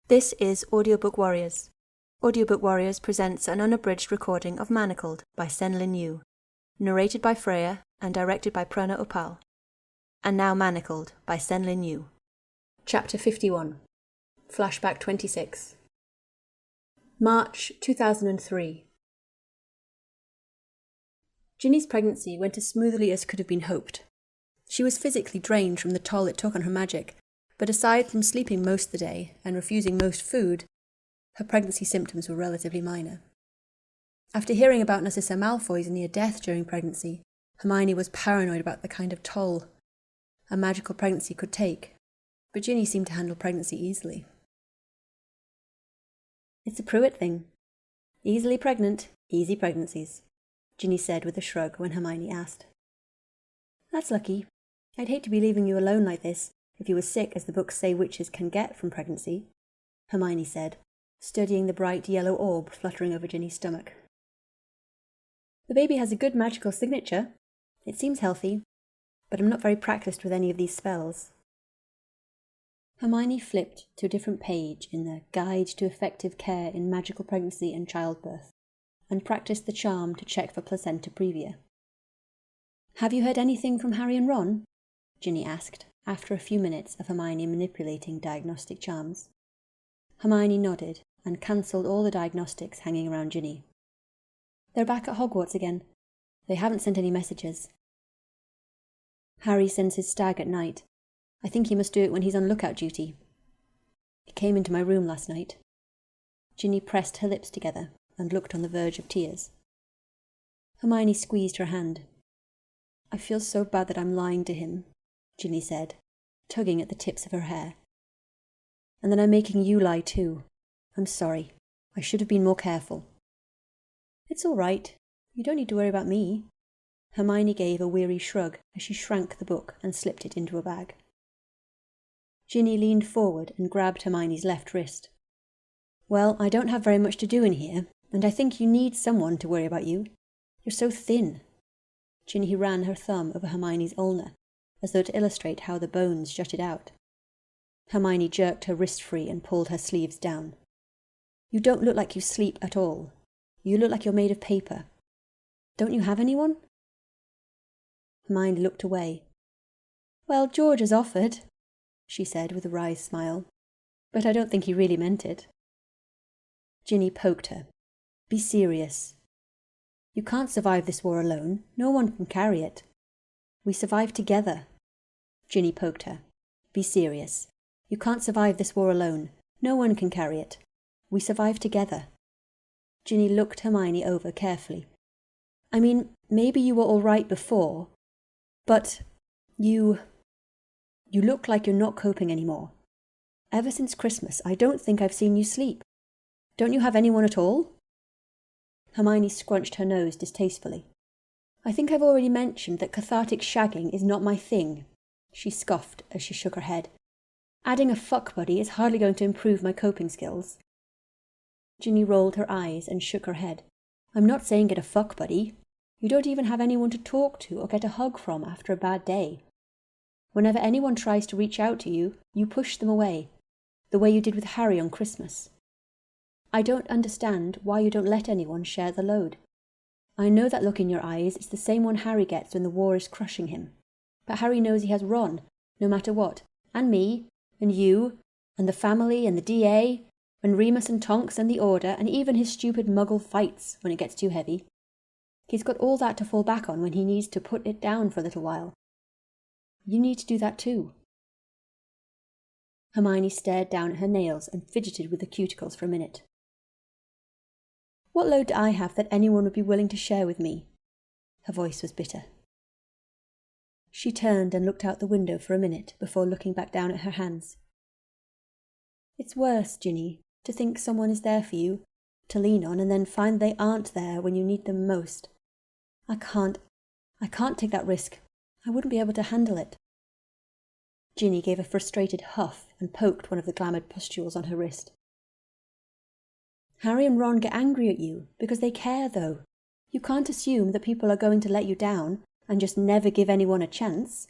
This is Audiobook Warriors. Audiobook Warriors presents an unabridged recording of Manacled by Senlinyu, narrated by Freya and directed by Prana Upal. And now Manacled by Senlinyu. Chapter 51. Flashback 26. March 2003. Ginny's pregnancy went as smoothly as could have been hoped. She was physically drained from the toll it took on her magic, but aside from sleeping most of the day and refusing most food, her pregnancy symptoms were relatively minor. After hearing about Narcissa Malfoy's near death during pregnancy, Hermione was paranoid about the kind of toll a magical pregnancy could take, but Ginny seemed to handle pregnancy easily. "It's a Pruitt thing. Easily pregnant, easy pregnancies," Ginny said with a shrug when Hermione asked. "That's lucky. I'd hate to be leaving you alone like this if you were sick as the books say witches can get from pregnancy," Hermione said, studying the bright yellow orb fluttering over Ginny's stomach. "The baby has a good magical signature. It seems healthy, but I'm not very practiced with any of these spells." Hermione flipped to a different page in the Guide to Effective Care in Magical Pregnancy and Childbirth, and practiced the charm to check for placenta previa. "Have you heard anything from Harry and Ron?" Ginny asked, after a few minutes of Hermione manipulating diagnostic charms. Hermione nodded and cancelled all the diagnostics hanging around Ginny. "They're back at Hogwarts again. They haven't sent any messages. Harry sends his stag at night. I think he must do it when he's on lookout duty. He came into my room last night." Ginny pressed her lips together and looked on the verge of tears. Hermione squeezed her hand. "I feel so bad that I'm lying to him," Ginny said, tugging at the tips of her hair. "And then I'm making you lie too. I'm sorry. I should have been more careful." "It's all right. You don't need to worry about me." Hermione gave a weary shrug as she shrank the book and slipped it into a bag. Ginny leaned forward and grabbed Hermione's left wrist. "Well, I don't have very much to do in here, and I think you need someone to worry about you. You're so thin." Ginny ran her thumb over Hermione's ulna, as though to illustrate how the bones jutted out. Hermione jerked her wrist free and pulled her sleeves down. "You don't look like you sleep at all. You look like you're made of paper. Don't you have anyone?" Hermione looked away. "Well, George has offered," she said with a wry smile, "but I don't think he really meant it." Ginny poked her. "Be serious. You can't survive this war alone. No one can carry it. We survive together." Ginny poked her. "Be serious. You can't survive this war alone. No one can carry it. We survive together." Ginny looked Hermione over carefully. "I mean, maybe you were all right before, but you look like you're not coping anymore. Ever since Christmas, I don't think I've seen you sleep. Don't you have anyone at all?" Hermione scrunched her nose distastefully. "I think I've already mentioned that cathartic shagging is not my thing," she scoffed as she shook her head. "Adding a fuck buddy is hardly going to improve my coping skills." Ginny rolled her eyes and shook her head. "I'm not saying get a fuck buddy. You don't even have anyone to talk to or get a hug from after a bad day. Whenever anyone tries to reach out to you, you push them away, the way you did with Harry on Christmas. I don't understand why you don't let anyone share the load. I know that look in your eyes is the same one Harry gets when the war is crushing him. But Harry knows he has Ron, no matter what, and me, and you, and the family, and the DA, and Remus and Tonks and the Order, and even his stupid muggle fights when it gets too heavy. He's got all that to fall back on when he needs to put it down for a little while. You need to do that too." Hermione stared down at her nails and fidgeted with the cuticles for a minute. "What load do I have that anyone would be willing to share with me?" Her voice was bitter. She turned and looked out the window for a minute before looking back down at her hands. "It's worse, Ginny, to think someone is there for you, to lean on, and then find they aren't there when you need them most. I can't take that risk. I wouldn't be able to handle it." Ginny gave a frustrated huff and poked one of the glamoured pustules on her wrist. "Harry and Ron get angry at you because they care, though. You can't assume that people are going to let you down, and just never give anyone a chance?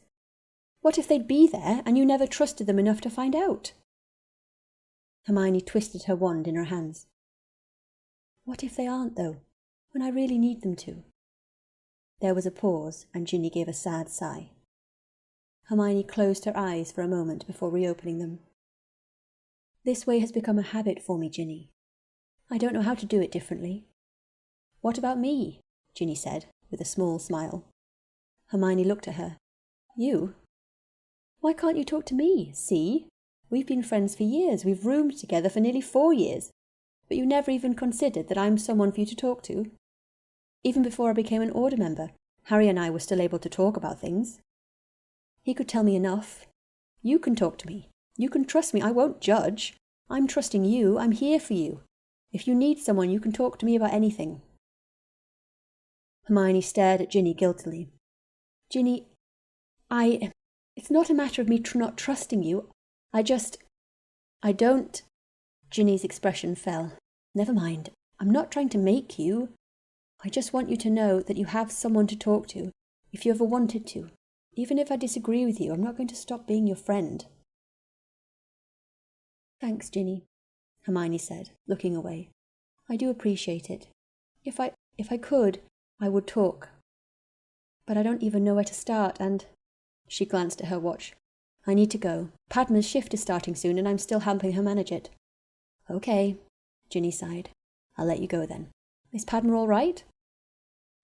What if they'd be there and you never trusted them enough to find out? Hermione twisted her wand in her hands. What if they aren't, though, when I really need them to? There was a pause, and Ginny gave a sad sigh. Hermione closed her eyes for a moment before reopening them. This way has become a habit for me, Ginny. I don't know how to do it differently. What about me? Ginny said, with a small smile. Hermione looked at her. You? Why can't you talk to me? See? We've been friends for years. We've roomed together for nearly 4 years. But you never even considered that I'm someone for you to talk to. Even before I became an Order member, Harry and I were still able to talk about things. He could tell me enough. You can talk to me. You can trust me. I won't judge. I'm trusting you. I'm here for you. If you need someone, you can talk to me about anything. Hermione stared at Ginny guiltily. Ginny, it's not a matter of me not trusting you. I don't... Ginny's expression fell. Never mind. I'm not trying to make you. I just want you to know that you have someone to talk to, if you ever wanted to. Even if I disagree with you, I'm not going to stop being your friend. Thanks, Ginny, Hermione said, looking away. I do appreciate it. If I could, I would talk. But I don't even know where to start, and... She glanced at her watch. I need to go. Padma's shift is starting soon, and I'm still helping her manage it. Okay, Ginny sighed. I'll let you go then. Is Padma all right?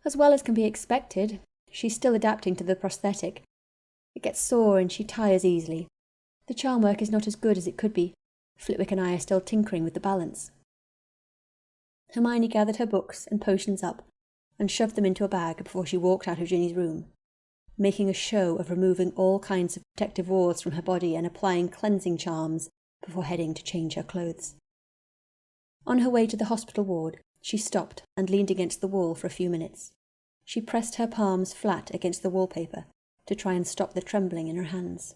As well as can be expected. She's still adapting to the prosthetic. It gets sore and she tires easily. The charm work is not as good as it could be. Flitwick and I are still tinkering with the balance. Hermione gathered her books and potions up and shoved them into a bag before she walked out of Ginny's room, making a show of removing all kinds of protective wards from her body and applying cleansing charms before heading to change her clothes. On her way to the hospital ward, she stopped and leaned against the wall for a few minutes. She pressed her palms flat against the wallpaper to try and stop the trembling in her hands.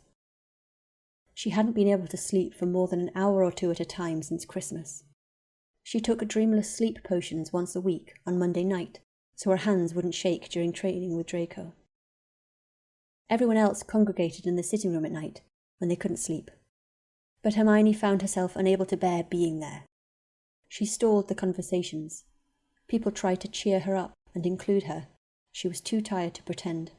She hadn't been able to sleep for more than an hour or two at a time since Christmas. She took dreamless sleep potions once a week on Monday night, so her hands wouldn't shake during training with Draco. Everyone else congregated in the sitting room at night when they couldn't sleep, but Hermione found herself unable to bear being there. She stalled the conversations. People tried to cheer her up and include her. She was too tired to pretend.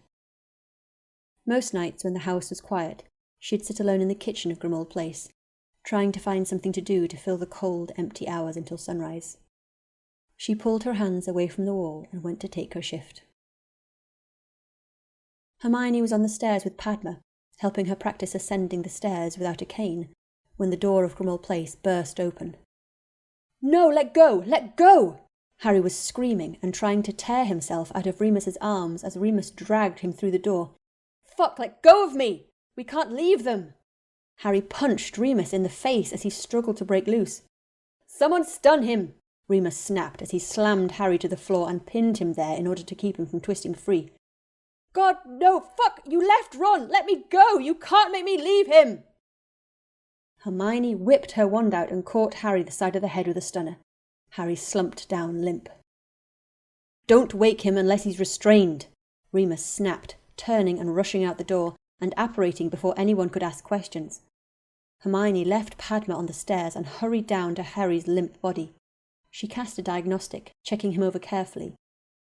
Most nights when the house was quiet, she'd sit alone in the kitchen of Grimmauld Place, trying to find something to do to fill the cold, empty hours until sunrise. She pulled her hands away from the wall and went to take her shift. Hermione was on the stairs with Padma, helping her practice ascending the stairs without a cane, when the door of Grimmauld Place burst open. "No, let go! Let go!" Harry was screaming and trying to tear himself out of Remus's arms as Remus dragged him through the door. "Fuck, let go of me! We can't leave them!" Harry punched Remus in the face as he struggled to break loose. "Someone stun him!" Remus snapped as he slammed Harry to the floor and pinned him there in order to keep him from twisting free. "God, no! Fuck! You left Ron! Let me go! You can't make me leave him!" Hermione whipped her wand out and caught Harry the side of the head with a stunner. Harry slumped down limp. "Don't wake him unless he's restrained," Remus snapped, turning and rushing out the door and apparating before anyone could ask questions. Hermione left Padma on the stairs and hurried down to Harry's limp body. She cast a diagnostic, checking him over carefully.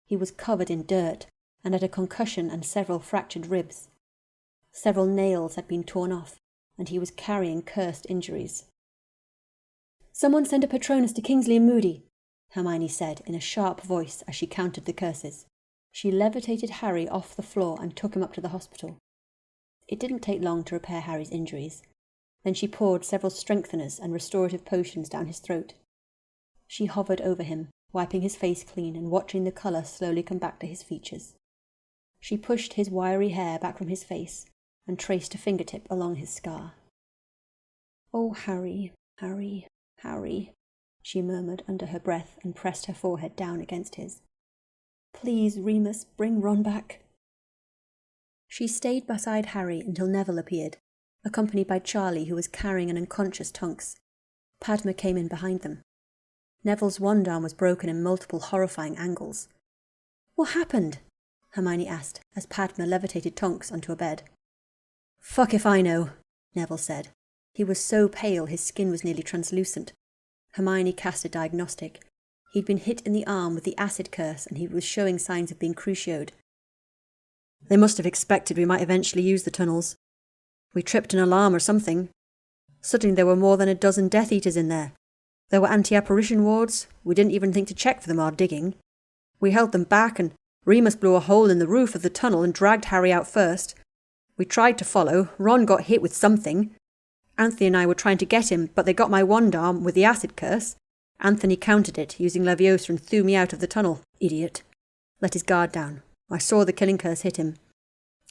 He was covered in dirt and had a concussion and several fractured ribs. Several nails had been torn off, and he was carrying cursed injuries. "Someone send a Patronus to Kingsley and Moody," Hermione said in a sharp voice as she counted the curses. She levitated Harry off the floor and took him up to the hospital. It didn't take long to repair Harry's injuries. Then she poured several strengtheners and restorative potions down his throat. She hovered over him, wiping his face clean and watching the colour slowly come back to his features. She pushed his wiry hair back from his face and traced a fingertip along his scar. "Oh, Harry, Harry, Harry," she murmured under her breath and pressed her forehead down against his. "Please, Remus, bring Ron back." She stayed beside Harry until Neville appeared, accompanied by Charlie, who was carrying an unconscious Tonks. Padma came in behind them. Neville's wand arm was broken in multiple horrifying angles. "What happened?" Hermione asked, as Padma levitated Tonks onto a bed. Fuck if I know, Neville said. He was so pale his skin was nearly translucent. Hermione cast a diagnostic. He'd been hit in the arm with the acid curse and he was showing signs of being crucioed. They must have expected we might eventually use the tunnels. We tripped an alarm or something. Suddenly there were more than a dozen Death Eaters in there. There were anti-apparition wards. We didn't even think to check for them while digging. We held them back and Remus blew a hole in the roof of the tunnel and dragged Harry out first. We tried to follow. Ron got hit with something. Anthony and I were trying to get him, but they got my wand arm with the acid curse. Anthony countered it, using Leviosa, and threw me out of the tunnel. Idiot. Let his guard down. I saw the killing curse hit him.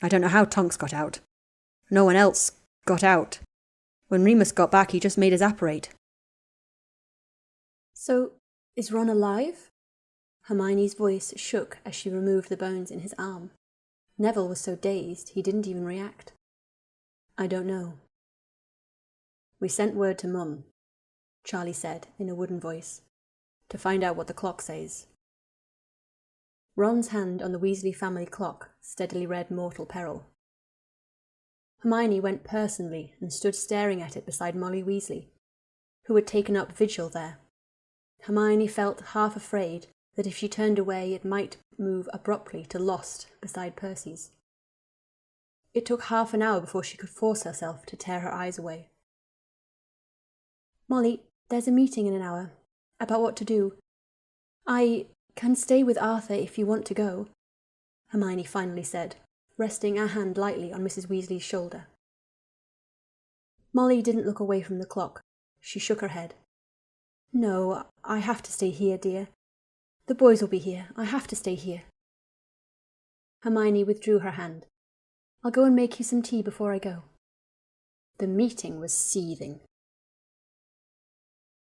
I don't know how Tonks got out. No one else got out. When Remus got back, he just made us apparate. So, is Ron alive? Hermione's voice shook as she removed the bones in his arm. Neville was so dazed he didn't even react. I don't know. We sent word to Mum, Charlie said in a wooden voice, to find out what the clock says. Ron's hand on the Weasley family clock steadily read mortal peril. Hermione went personally and stood staring at it beside Molly Weasley, who had taken up vigil there. Hermione felt half afraid that if she turned away it might move abruptly to Lost beside Percy's. It took half an hour before she could force herself to tear her eyes away. Molly, there's a meeting in an hour, about what to do. I can stay with Arthur if you want to go, Hermione finally said, resting a hand lightly on Mrs. Weasley's shoulder. Molly didn't look away from the clock. She shook her head. No, I have to stay here, dear. The boys will be here. I have to stay here. Hermione withdrew her hand. I'll go and make you some tea before I go. The meeting was seething.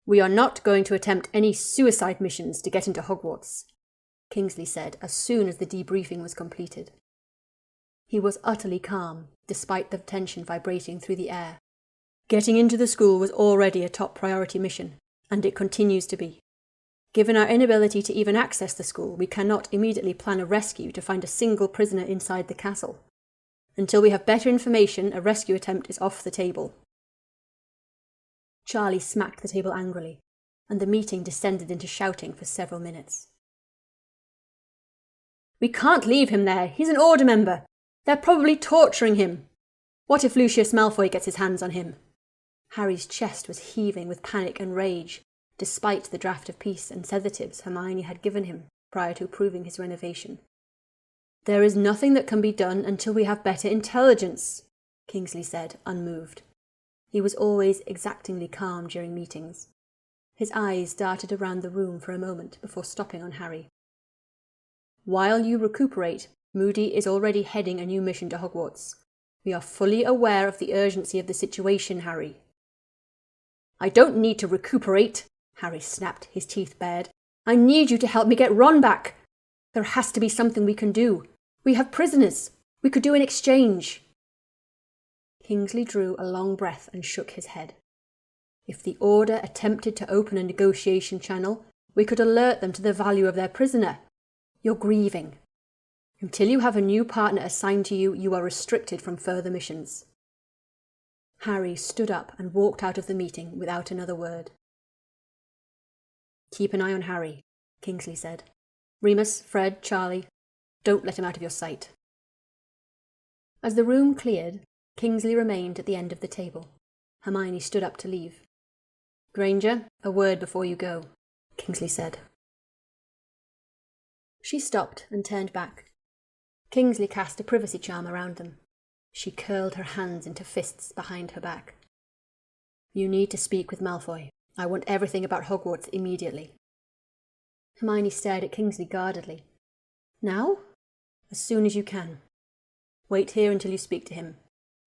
We are not going to attempt any suicide missions to get into Hogwarts, Kingsley said as soon as the debriefing was completed. He was utterly calm, despite the tension vibrating through the air. Getting into the school was already a top priority mission, and it continues to be. Given our inability to even access the school, we cannot immediately plan a rescue to find a single prisoner inside the castle. Until we have better information, a rescue attempt is off the table. Charlie smacked the table angrily, and the meeting descended into shouting for several minutes. We can't leave him there. He's an Order member. They're probably torturing him. What if Lucius Malfoy gets his hands on him? Harry's chest was heaving with panic and rage, despite the draft of peace and sedatives Hermione had given him prior to approving his renovation. There is nothing that can be done until we have better intelligence, Kingsley said, unmoved. He was always exactingly calm during meetings. His eyes darted around the room for a moment before stopping on Harry. While you recuperate, Moody is already heading a new mission to Hogwarts. We are fully aware of the urgency of the situation, Harry. I don't need to recuperate, Harry snapped, his teeth bared. I need you to help me get Ron back. There has to be something we can do. We have prisoners. We could do an exchange. Kingsley drew a long breath and shook his head. If the Order attempted to open a negotiation channel, we could alert them to the value of their prisoner. You're grieving. Until you have a new partner assigned to you, you are restricted from further missions. Harry stood up and walked out of the meeting without another word. Keep an eye on Harry, Kingsley said. Remus, Fred, Charlie, don't let him out of your sight. As the room cleared, Kingsley remained at the end of the table. Hermione stood up to leave. Granger, a word before you go, Kingsley said. She stopped and turned back. Kingsley cast a privacy charm around them. She curled her hands into fists behind her back. You need to speak with Malfoy. I want everything about Hogwarts immediately. Hermione stared at Kingsley guardedly. Now? As soon as you can. Wait here until you speak to him.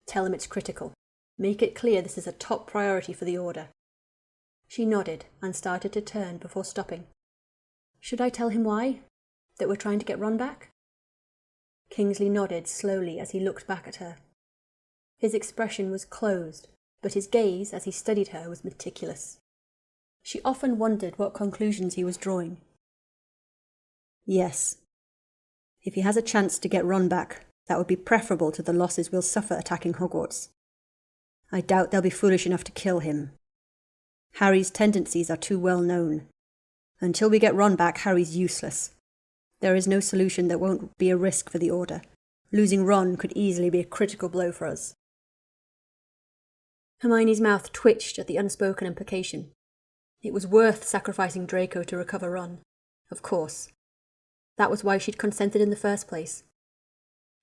Tell him it's critical. Make it clear this is a top priority for the Order. She nodded and started to turn before stopping. Should I tell him why? That we're trying to get Ron back? Kingsley nodded slowly as he looked back at her. His expression was closed, but his gaze as he studied her was meticulous. She often wondered what conclusions he was drawing. Yes. If he has a chance to get Ron back, that would be preferable to the losses we'll suffer attacking Hogwarts. I doubt they'll be foolish enough to kill him. Harry's tendencies are too well known. Until we get Ron back, Harry's useless. There is no solution that won't be a risk for the Order. Losing Ron could easily be a critical blow for us. Hermione's mouth twitched at the unspoken implication. It was worth sacrificing Draco to recover Ron. Of course. That was why she'd consented in the first place.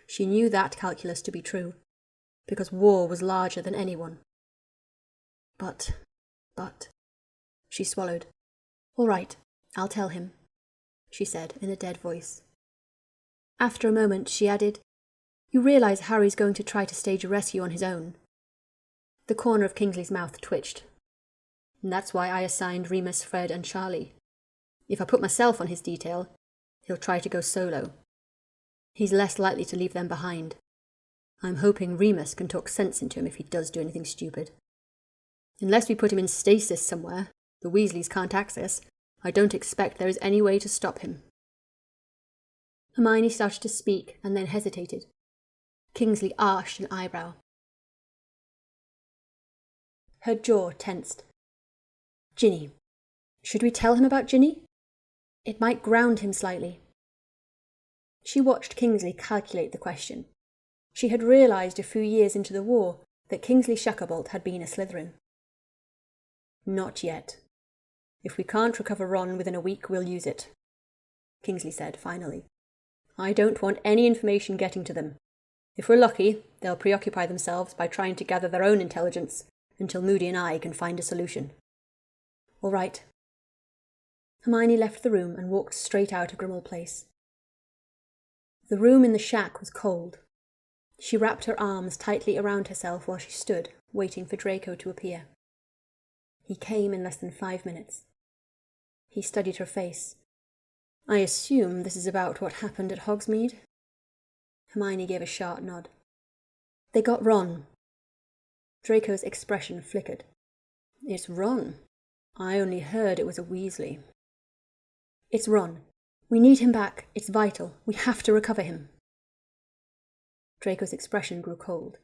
She knew that calculus to be true, because war was larger than anyone. But, she swallowed. All right, I'll tell him, she said in a dead voice. After a moment, she added, You realize Harry's going to try to stage a rescue on his own. The corner of Kingsley's mouth twitched. And that's why I assigned Remus, Fred, and Charlie. If I put myself on his detail, he'll try to go solo. He's less likely to leave them behind. I'm hoping Remus can talk sense into him if he does do anything stupid. Unless we put him in stasis somewhere the Weasleys can't access, I don't expect there is any way to stop him. Hermione started to speak and then hesitated. Kingsley arched an eyebrow. Her jaw tensed. Ginny. Should we tell him about Ginny? It might ground him slightly. She watched Kingsley calculate the question. She had realised a few years into the war that Kingsley Shacklebolt had been a Slytherin. Not yet. If we can't recover Ron within a week, we'll use it, Kingsley said finally. I don't want any information getting to them. If we're lucky, they'll preoccupy themselves by trying to gather their own intelligence until Moody and I can find a solution. All right. Hermione left the room and walked straight out of Grimmauld Place. The room in the shack was cold. She wrapped her arms tightly around herself while she stood, waiting for Draco to appear. He came in less than 5 minutes. He studied her face. I assume this is about what happened at Hogsmeade? Hermione gave a sharp nod. They got Ron. Draco's expression flickered. It's Ron. I only heard it was a Weasley. It's Ron. We need him back. It's vital. We have to recover him. Draco's expression grew cold.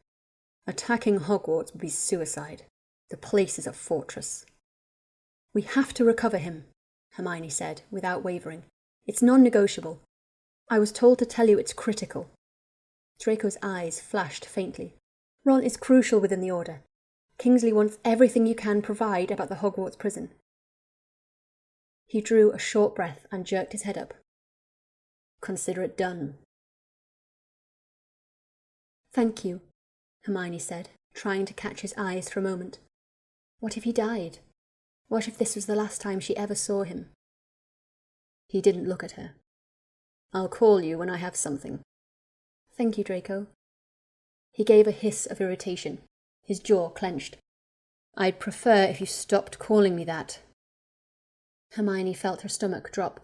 Attacking Hogwarts would be suicide. The place is a fortress. We have to recover him, Hermione said, without wavering. It's non-negotiable. I was told to tell you it's critical. Draco's eyes flashed faintly. Ron is crucial within the Order. Kingsley wants everything you can provide about the Hogwarts prison. He drew a short breath and jerked his head up. Consider it done. Thank you, Hermione said, trying to catch his eyes for a moment. What if he died? What if this was the last time she ever saw him? He didn't look at her. I'll call you when I have something. Thank you, Draco. He gave a hiss of irritation. His jaw clenched. I'd prefer if you stopped calling me that. Hermione felt her stomach drop.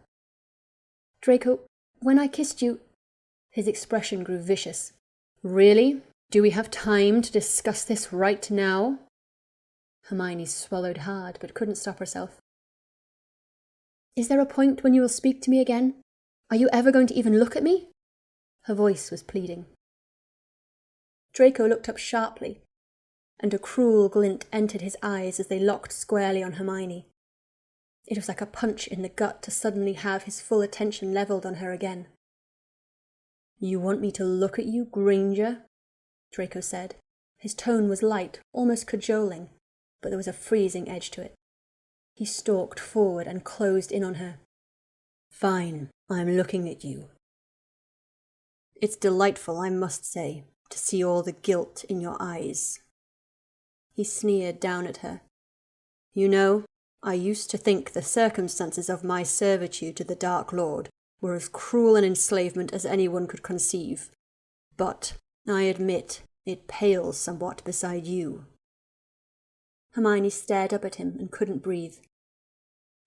Draco, when I kissed you... His expression grew vicious. Really? Do we have time to discuss this right now? Hermione swallowed hard, but couldn't stop herself. Is there a point when you will speak to me again? Are you ever going to even look at me? Her voice was pleading. Draco looked up sharply, and a cruel glint entered his eyes as they locked squarely on Hermione. It was like a punch in the gut to suddenly have his full attention levelled on her again. You want me to look at you, Granger? Draco said. His tone was light, almost cajoling, but there was a freezing edge to it. He stalked forward and closed in on her. Fine, I'm looking at you. It's delightful, I must say, to see all the guilt in your eyes. He sneered down at her. You know, I used to think the circumstances of my servitude to the Dark Lord were as cruel an enslavement as anyone could conceive. But, I admit, it pales somewhat beside you. Hermione stared up at him and couldn't breathe.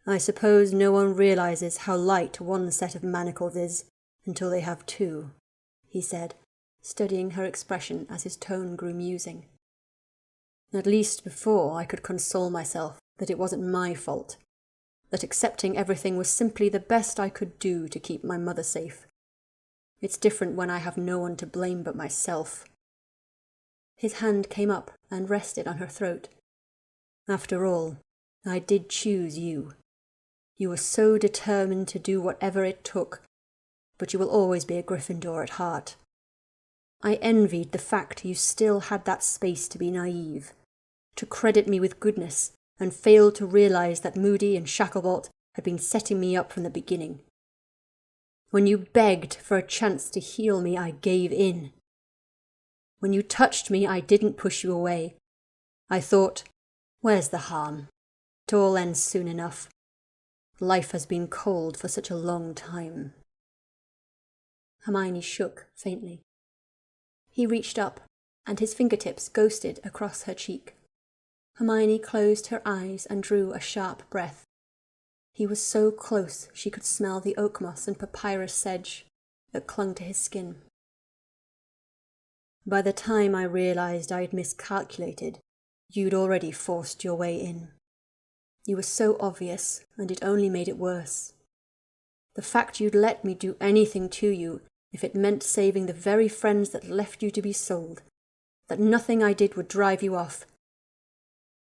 I suppose no one realizes how light one set of manacles is until they have two, he said, studying her expression as his tone grew musing. At least before I could console myself that it wasn't my fault, that accepting everything was simply the best I could do to keep my mother safe. It's different when I have no one to blame but myself." His hand came up and rested on her throat. "After all, I did choose you. You were so determined to do whatever it took, but you will always be a Gryffindor at heart. I envied the fact you still had that space to be naive, to credit me with goodness, and failed to realize that Moody and Shacklebolt had been setting me up from the beginning. When you begged for a chance to heal me, I gave in. When you touched me, I didn't push you away. I thought, where's the harm? It all ends soon enough. Life has been cold for such a long time." Hermione shook faintly. He reached up, and his fingertips ghosted across her cheek. Hermione closed her eyes and drew a sharp breath. He was so close she could smell the oak moss and papyrus sedge that clung to his skin. "By the time I realized I'd miscalculated, you'd already forced your way in. You were so obvious, and it only made it worse. The fact you'd let me do anything to you, if it meant saving the very friends that left you to be sold, that nothing I did would drive you off.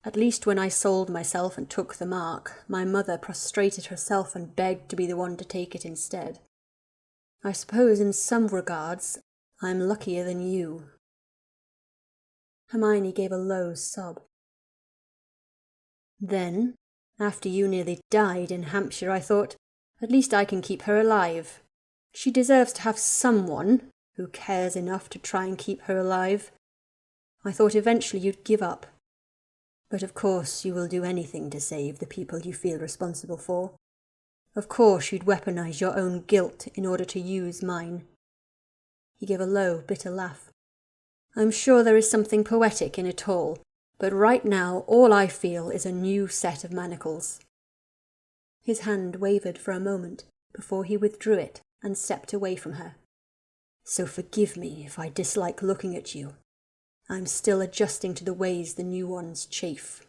At least when I sold myself and took the mark, my mother prostrated herself and begged to be the one to take it instead. I suppose in some regards, I'm luckier than you." Hermione gave a low sob. "Then, after you nearly died in Hampshire, I thought, at least I can keep her alive. She deserves to have someone who cares enough to try and keep her alive. I thought eventually you'd give up. But of course you will do anything to save the people you feel responsible for. Of course you'd weaponize your own guilt in order to use mine." He gave a low, bitter laugh. "I'm sure there is something poetic in it all, but right now all I feel is a new set of manacles." His hand wavered for a moment before he withdrew it and stepped away from her. "So forgive me if I dislike looking at you. I'm still adjusting to the ways the new ones chafe."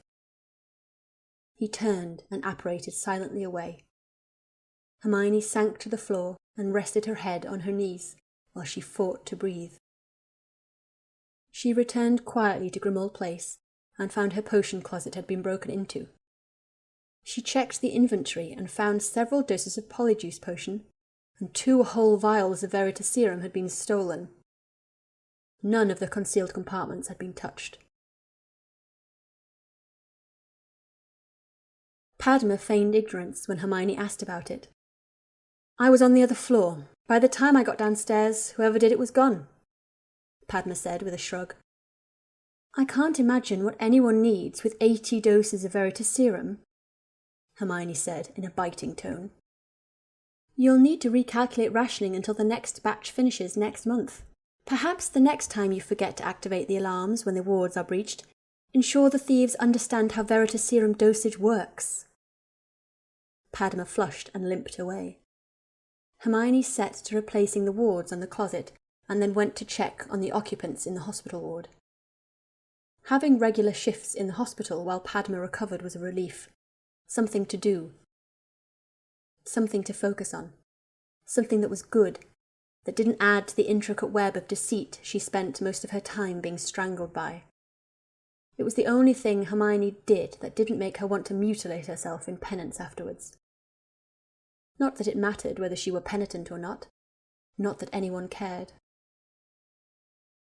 He turned and apparated silently away. Hermione sank to the floor and rested her head on her knees while she fought to breathe. She returned quietly to Grimmauld Place and found her potion closet had been broken into. She checked the inventory and found several doses of Polyjuice potion, and 2 whole vials of Veritaserum had been stolen. None of the concealed compartments had been touched. Padma feigned ignorance when Hermione asked about it. "I was on the other floor. By the time I got downstairs, whoever did it was gone," Padma said with a shrug. "I can't imagine what anyone needs with 80 doses of Veritaserum," Hermione said in a biting tone. "You'll need to recalculate rationing until the next batch finishes next month. Perhaps the next time you forget to activate the alarms when the wards are breached, ensure the thieves understand how Veritaserum dosage works." Padma flushed and limped away. Hermione set to replacing the wards on the closet and then went to check on the occupants in the hospital ward. Having regular shifts in the hospital while Padma recovered was a relief. Something to do. Something to focus on. Something that was good, that didn't add to the intricate web of deceit she spent most of her time being strangled by. It was the only thing Hermione did that didn't make her want to mutilate herself in penance afterwards. Not that it mattered whether she were penitent or not. Not that anyone cared.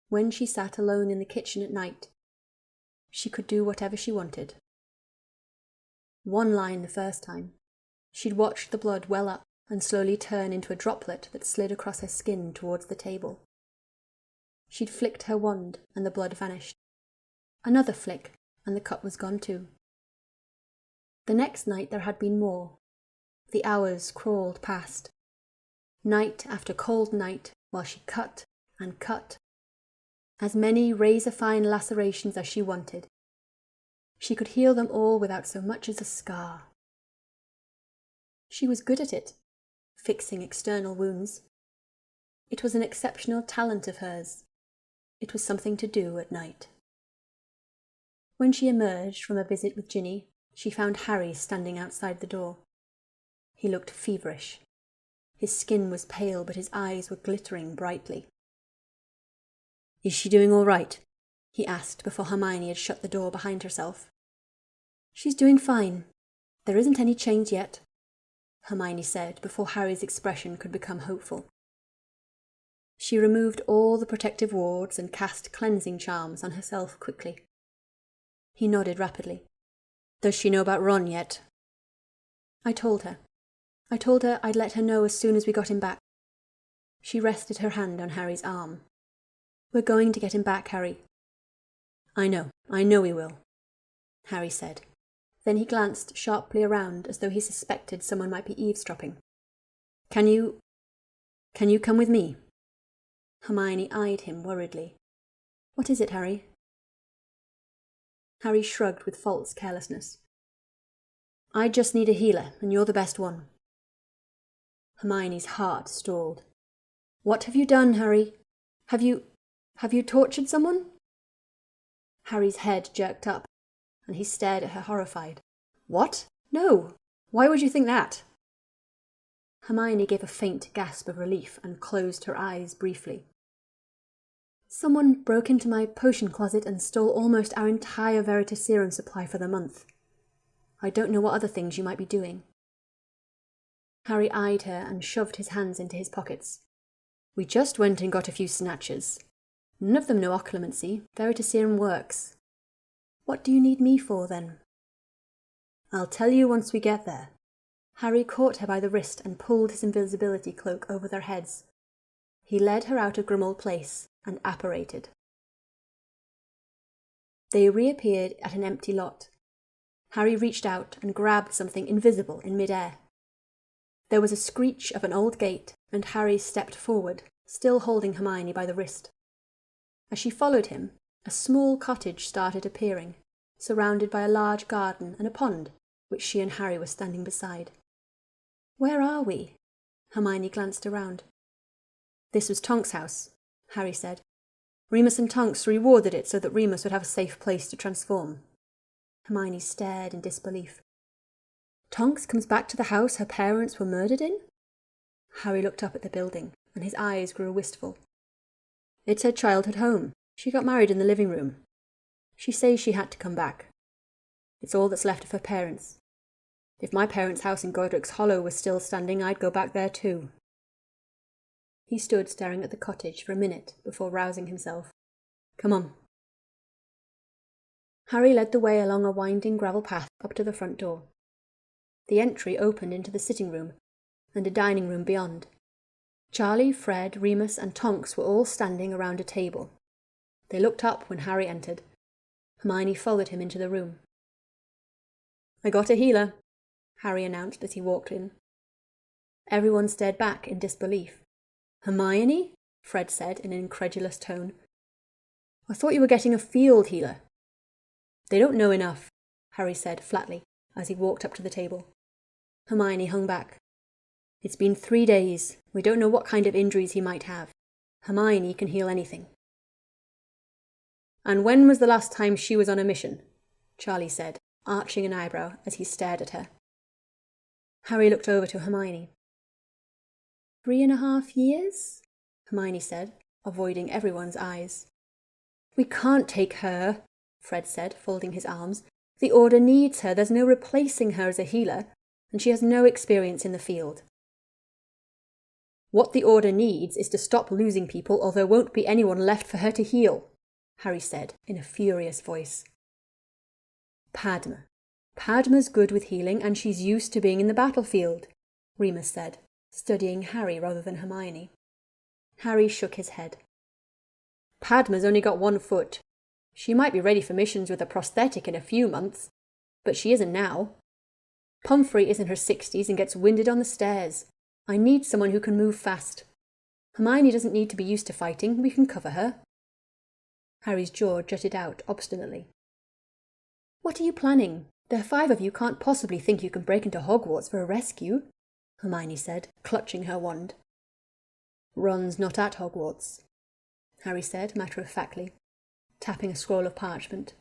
When she sat alone in the kitchen at night, she could do whatever she wanted. One line the first time, she'd watched the blood well up and slowly turn into a droplet that slid across her skin towards the table. She'd flicked her wand and the blood vanished. Another flick and the cup was gone too. The next night there had been more. The hours crawled past. Night after cold night while she cut and cut. As many razor-fine lacerations as she wanted. She could heal them all without so much as a scar. She was good at it, fixing external wounds. It was an exceptional talent of hers. It was something to do at night. When she emerged from a visit with Ginny, she found Harry standing outside the door. He looked feverish. His skin was pale, but his eyes were glittering brightly. "Is she doing all right?" he asked before Hermione had shut the door behind herself. "She's doing fine. There isn't any change yet," Hermione said before Harry's expression could become hopeful. She removed all the protective wards and cast cleansing charms on herself quickly. He nodded rapidly. "Does she know about Ron yet?" I told her I'd let her know as soon as we got him back." She rested her hand on Harry's arm. "We're going to get him back, Harry." I know we will," Harry said. Then he glanced sharply around as though he suspected someone might be eavesdropping. Can you come with me?" Hermione eyed him worriedly. "What is it, Harry?" Harry shrugged with false carelessness. "I just need a healer, and you're the best one." Hermione's heart stalled. "What have you done, Harry? Have you tortured someone?" Harry's head jerked up, and he stared at her horrified. "What? No! Why would you think that?" Hermione gave a faint gasp of relief and closed her eyes briefly. "Someone broke into my potion closet and stole almost our entire Veritaserum supply for the month. I don't know what other things you might be doing." Harry eyed her and shoved his hands into his pockets. "We just went and got a few snatches. None of them know occlumency. Veritaserum works." "What do you need me for, then?" "I'll tell you once we get there." Harry caught her by the wrist and pulled his invisibility cloak over their heads. He led her out of Grimmauld Place and apparated. They reappeared at an empty lot. Harry reached out and grabbed something invisible in mid-air. There was a screech of an old gate, and Harry stepped forward, still holding Hermione by the wrist. As she followed him, a small cottage started appearing, surrounded by a large garden and a pond, which she and Harry were standing beside. "Where are we?" Hermione glanced around. "This was Tonk's house," Harry said. "Remus and Tonks rewarded it so that Remus would have a safe place to transform." Hermione stared in disbelief. "Tonks comes back to the house her parents were murdered in?" Harry looked up at the building, and his eyes grew wistful. "It's her childhood home. She got married in the living room. She says she had to come back. It's all that's left of her parents. If my parents' house in Godric's Hollow was still standing, I'd go back there too." He stood staring at the cottage for a minute before rousing himself. "Come on." Harry led the way along a winding gravel path up to the front door. The entry opened into the sitting room and a dining room beyond. Charlie, Fred, Remus and Tonks were all standing around a table. They looked up when Harry entered. Hermione followed him into the room. "I got a healer," Harry announced as he walked in. Everyone stared back in disbelief. "Hermione?" Fred said in an incredulous tone. "I thought you were getting a field healer." "They don't know enough," Harry said flatly as he walked up to the table. Hermione hung back. "It's been 3 days. We don't know what kind of injuries he might have. Hermione can heal anything." "And when was the last time she was on a mission?" Charlie said, arching an eyebrow as he stared at her. Harry looked over to Hermione. 3.5 years? Hermione said, avoiding everyone's eyes. "We can't take her," Fred said, folding his arms. "The Order needs her. There's no replacing her as a healer, and she has no experience in the field." "What the Order needs is to stop losing people, or there won't be anyone left for her to heal," Harry said in a furious voice. Padma's good with healing, and she's used to being in the battlefield," Remus said, studying Harry rather than Hermione. Harry shook his head. "Padma's only got 1 foot. She might be ready for missions with a prosthetic in a few months, but she isn't now. Pomfrey is in her 60s and gets winded on the stairs. I need someone who can move fast. Hermione doesn't need to be used to fighting. We can cover her." Harry's jaw jutted out obstinately. "What are you planning? The 5 of you can't possibly think you can break into Hogwarts for a rescue," Hermione said, clutching her wand. "Ron's not at Hogwarts," Harry said matter-of-factly, tapping a scroll of parchment.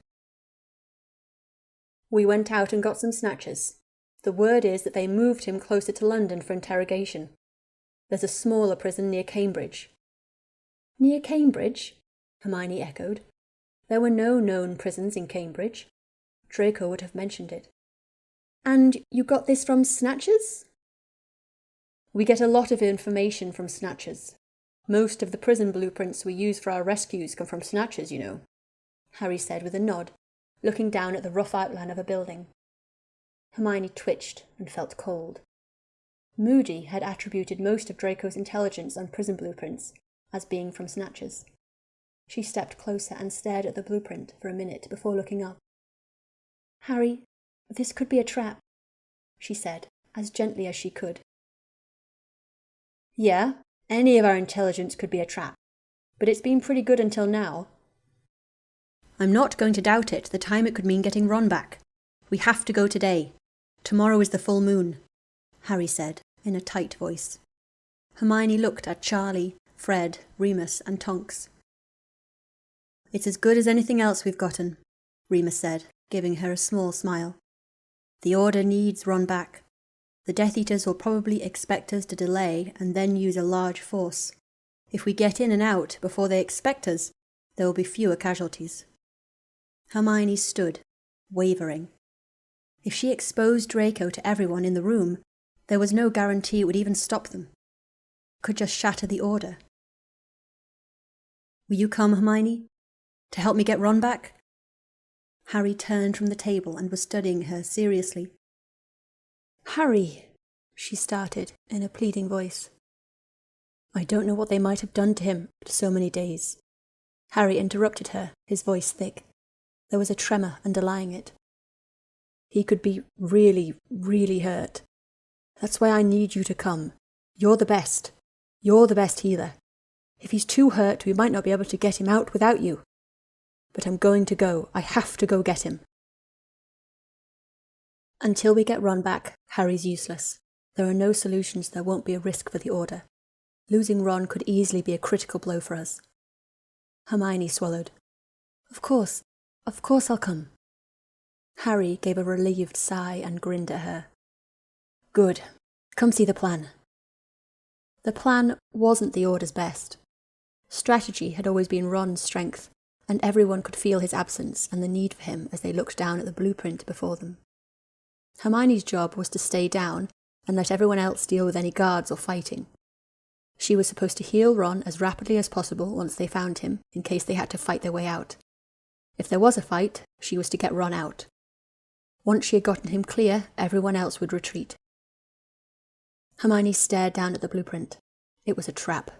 "We went out and got some snatchers. The word is that they moved him closer to London for interrogation. There's a smaller prison near Cambridge." "Near Cambridge?" Hermione echoed. There were no known prisons in Cambridge. Draco would have mentioned it. "And you got this from Snatchers?" "We get a lot of information from Snatchers. Most of the prison blueprints we use for our rescues come from Snatchers, you know," Harry said with a nod, looking down at the rough outline of a building. Hermione twitched and felt cold. Moody had attributed most of Draco's intelligence on prison blueprints as being from Snatchers. She stepped closer and stared at the blueprint for a minute before looking up. "Harry, this could be a trap," she said, as gently as she could. "Yeah, any of our intelligence could be a trap, but it's been pretty good until now." "I'm not going to doubt it the time it could mean getting Ron back. We have to go today. Tomorrow is the full moon," Harry said in a tight voice. Hermione looked at Charlie, Fred, Remus and Tonks. "It's as good as anything else we've gotten," Remus said, giving her a small smile. "The Order needs Ron back. The Death Eaters will probably expect us to delay and then use a large force. If we get in and out before they expect us, there will be fewer casualties." Hermione stood, wavering. If she exposed Draco to everyone in the room, there was no guarantee it would even stop them. It could just shatter the Order. "Will you come, Hermione? To help me get Ron back?" Harry turned from the table and was studying her seriously. "Harry," she started in a pleading voice. "I don't know what they might have done to him for so many days." Harry interrupted her, his voice thick. There was a tremor underlying it. "He could be really, really hurt. That's why I need you to come. You're the best. You're the best healer. If he's too hurt, we might not be able to get him out without you. But I'm going to go. I have to go get him." "Until we get Ron back, Harry's useless. There are no solutions, there won't be a risk for the Order. Losing Ron could easily be a critical blow for us." Hermione swallowed. Of course I'll come." Harry gave a relieved sigh and grinned at her. "Good. Come see the plan." The plan wasn't the Order's best. Strategy had always been Ron's strength, and everyone could feel his absence and the need for him as they looked down at the blueprint before them. Hermione's job was to stay down and let everyone else deal with any guards or fighting. She was supposed to heal Ron as rapidly as possible once they found him, in case they had to fight their way out. If there was a fight, she was to get Ron out. Once she had gotten him clear, everyone else would retreat. Hermione stared down at the blueprint. It was a trap.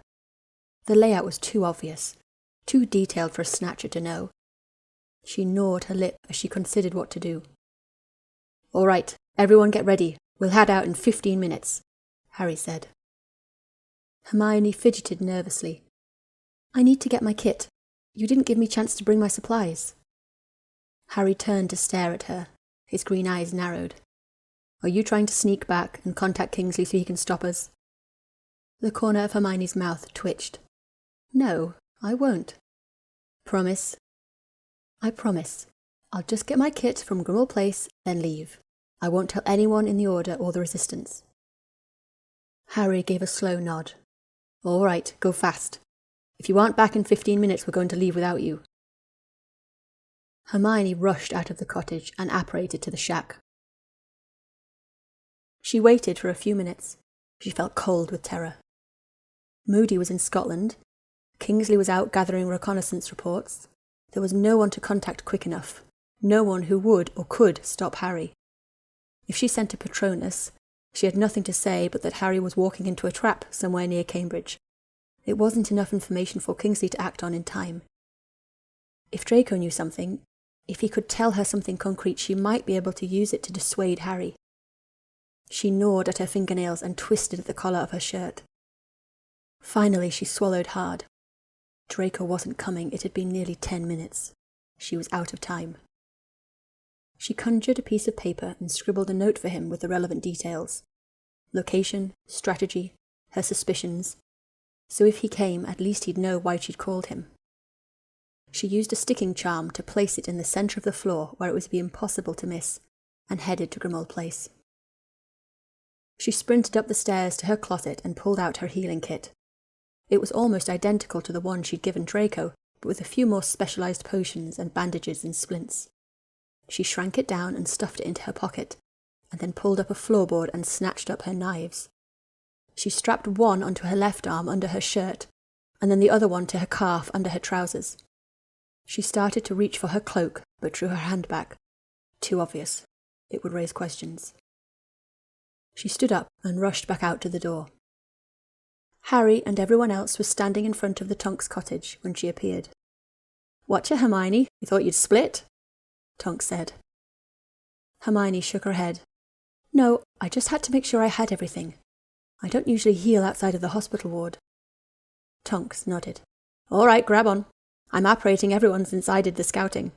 The layout was too obvious, too detailed for a Snatcher to know. She gnawed her lip as she considered what to do. "All right, everyone get ready. We'll head out in 15 minutes, Harry said. Hermione fidgeted nervously. "I need to get my kit. You didn't give me a chance to bring my supplies." Harry turned to stare at her. His green eyes narrowed. "Are you trying to sneak back and contact Kingsley so he can stop us?" The corner of Hermione's mouth twitched. "No, I won't." "Promise?" "I promise. I'll just get my kit from Grimmauld Place, then leave. I won't tell anyone in the Order or the Resistance." Harry gave a slow nod. "All right, go fast. If you aren't back in 15 minutes, we're going to leave without you." Hermione rushed out of the cottage and apparated to the shack. She waited for a few minutes. She felt cold with terror. Moody was in Scotland. Kingsley was out gathering reconnaissance reports. There was no one to contact quick enough. No one who would or could stop Harry. If she sent a Patronus, she had nothing to say but that Harry was walking into a trap somewhere near Cambridge. It wasn't enough information for Kingsley to act on in time. If Draco knew something, if he could tell her something concrete, she might be able to use it to dissuade Harry. She gnawed at her fingernails and twisted at the collar of her shirt. Finally, she swallowed hard. Draco wasn't coming. It had been nearly 10 minutes. She was out of time. She conjured a piece of paper and scribbled a note for him with the relevant details. Location, strategy, her suspicions. So if he came, at least he'd know why she'd called him. She used a sticking charm to place it in the centre of the floor where it would be impossible to miss, and headed to Grimmauld Place. She sprinted up the stairs to her closet and pulled out her healing kit. It was almost identical to the one she'd given Draco, but with a few more specialised potions and bandages and splints. She shrank it down and stuffed it into her pocket, and then pulled up a floorboard and snatched up her knives. She strapped one onto her left arm under her shirt, and then the other one to her calf under her trousers. She started to reach for her cloak, but drew her hand back. Too obvious. It would raise questions. She stood up and rushed back out to the door. Harry and everyone else was standing in front of the Tonks cottage when she appeared. "Watcha, Hermione? You thought you'd split?" Tonks said. Hermione shook her head. "No, I just had to make sure I had everything. I don't usually heal outside of the hospital ward." Tonks nodded. "All right, grab on. I'm operating everyone since I did the scouting."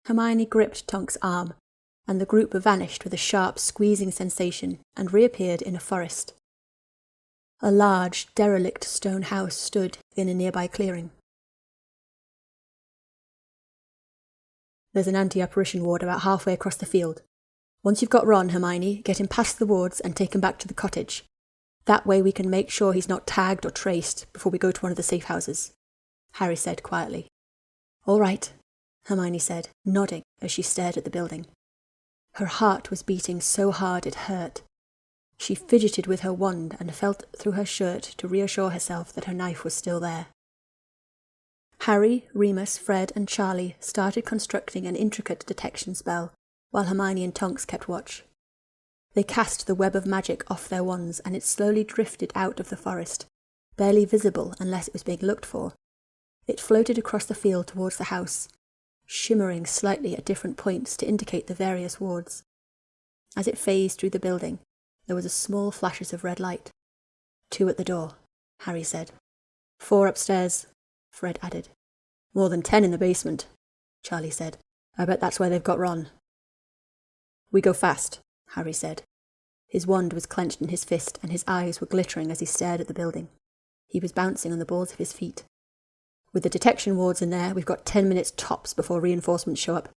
Hermione gripped Tonks' arm, and the group vanished with a sharp squeezing sensation and reappeared in a forest. A large, derelict stone house stood in a nearby clearing. "There's an anti-apparition ward about halfway across the field. Once you've got Ron, Hermione, get him past the wards and take him back to the cottage. That way we can make sure he's not tagged or traced before we go to one of the safe houses," Harry said quietly. "All right," Hermione said, nodding as she stared at the building. Her heart was beating so hard it hurt. She fidgeted with her wand and felt through her shirt to reassure herself that her knife was still there. Harry, Remus, Fred and Charlie started constructing an intricate detection spell, while Hermione and Tonks kept watch. They cast the web of magic off their wands and it slowly drifted out of the forest, barely visible unless it was being looked for. It floated across the field towards the house, shimmering slightly at different points to indicate the various wards. As it phased through the building, there was a small flashes of red light. 2 at the door, Harry said. 4 upstairs, Fred added. More than 10 in the basement, Charlie said. I bet that's where they've got Ron. We go fast, Harry said. His wand was clenched in his fist and his eyes were glittering as he stared at the building. He was bouncing on the balls of his feet. With the detection wards in there, we've got 10 minutes tops before reinforcements show up.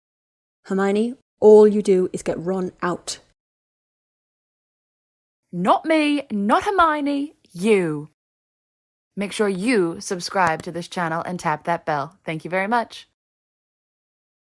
Hermione, all you do is get Ron out. Not me, not Hermione, you. Make sure you subscribe to this channel and tap that bell. Thank you very much.